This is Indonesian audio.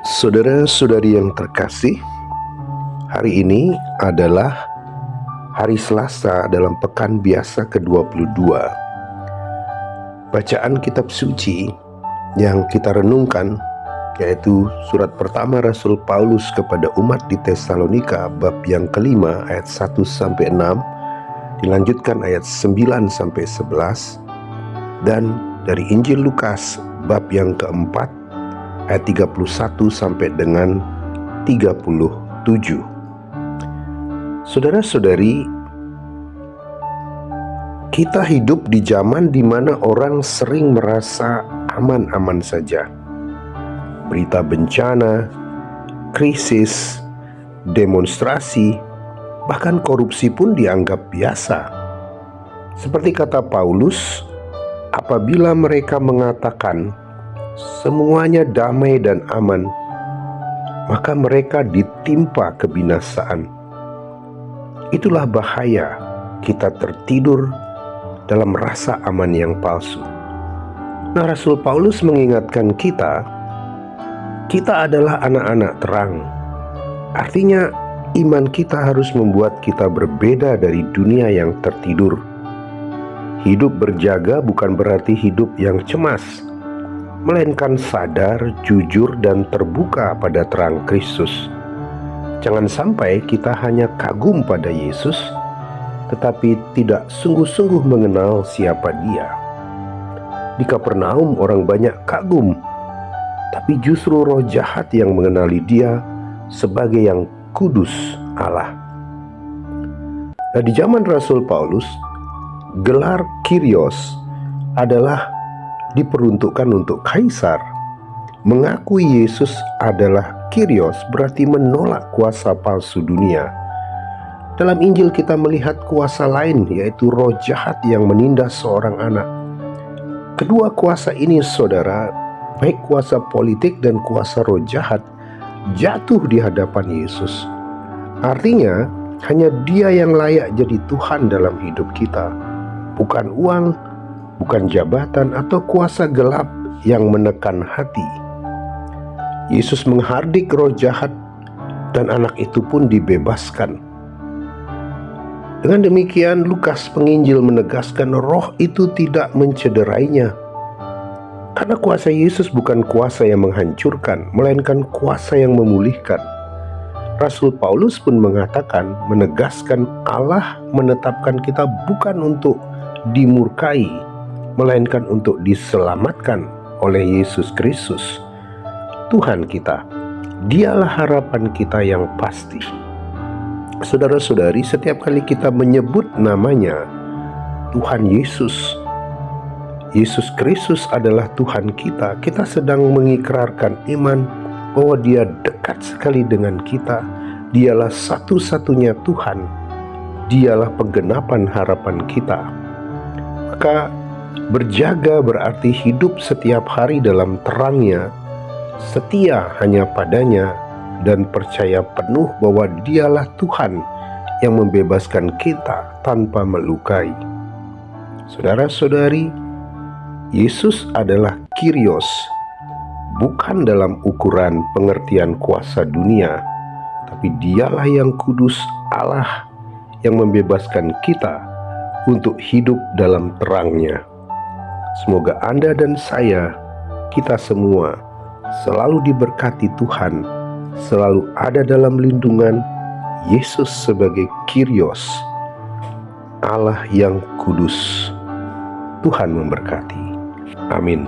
Saudara-saudari yang terkasih, hari ini adalah hari Selasa dalam pekan biasa ke-22. Bacaan kitab suci yang kita renungkan yaitu surat pertama Rasul Paulus kepada umat di Tesalonika bab yang kelima ayat 1-6, dilanjutkan ayat 9-11, dan dari Injil Lukas bab yang keempat ayat 31 sampai dengan 37. Saudara-saudari, kita hidup di zaman di mana orang sering merasa aman-aman saja. Berita bencana, krisis, demonstrasi, bahkan korupsi pun dianggap biasa. Seperti kata Paulus, apabila mereka mengatakan semuanya damai dan aman, maka mereka ditimpa kebinasaan. Itulah bahaya kita tertidur dalam rasa aman yang palsu. Nah, Rasul Paulus mengingatkan kita adalah anak-anak terang. Artinya iman kita harus membuat kita berbeda dari dunia yang tertidur. Hidup berjaga bukan berarti hidup yang cemas, melainkan sadar, jujur, dan terbuka pada terang Kristus. Jangan sampai kita hanya kagum pada Yesus, tetapi tidak sungguh-sungguh mengenal siapa Dia. Di Kapernaum orang banyak kagum, tapi justru roh jahat yang mengenali Dia sebagai yang kudus Allah. Nah, di zaman Rasul Paulus, gelar Kyrios adalah diperuntukkan untuk kaisar. Mengakui Yesus adalah Kyrios berarti menolak kuasa palsu dunia. Dalam Injil kita melihat kuasa lain, yaitu roh jahat yang menindas seorang anak. Kedua kuasa ini, saudara, baik kuasa politik dan kuasa roh jahat, jatuh di hadapan Yesus. Artinya hanya Dia yang layak jadi Tuhan dalam hidup kita, bukan uang, bukan jabatan atau kuasa gelap yang menekan hati. Yesus menghardik roh jahat dan anak itu pun dibebaskan. Dengan demikian, Lukas penginjil menegaskan roh itu tidak mencederainya. Karena kuasa Yesus bukan kuasa yang menghancurkan, melainkan kuasa yang memulihkan. Rasul Paulus pun mengatakan, menegaskan Allah menetapkan kita bukan untuk dimurkai, melainkan untuk diselamatkan oleh Yesus Kristus, Tuhan kita. Dialah harapan kita yang pasti. Saudara-saudari, setiap kali kita menyebut namanya Tuhan Yesus, Yesus Kristus adalah Tuhan kita, kita sedang mengikrarkan iman bahwa Dia dekat sekali dengan kita. Dialah satu-satunya Tuhan, Dialah penggenapan harapan kita. Maka berjaga berarti hidup setiap hari dalam terang-Nya, setia hanya padanya, dan percaya penuh bahwa Dialah Tuhan yang membebaskan kita tanpa melukai. Saudara-saudari, Yesus adalah Kyrios, bukan dalam ukuran pengertian kuasa dunia, tapi Dialah yang kudus Allah yang membebaskan kita untuk hidup dalam terang-Nya. Semoga Anda dan saya, kita semua, selalu diberkati Tuhan, selalu ada dalam lindungan Yesus sebagai Kyrios, Allah yang kudus. Tuhan memberkati. Amin.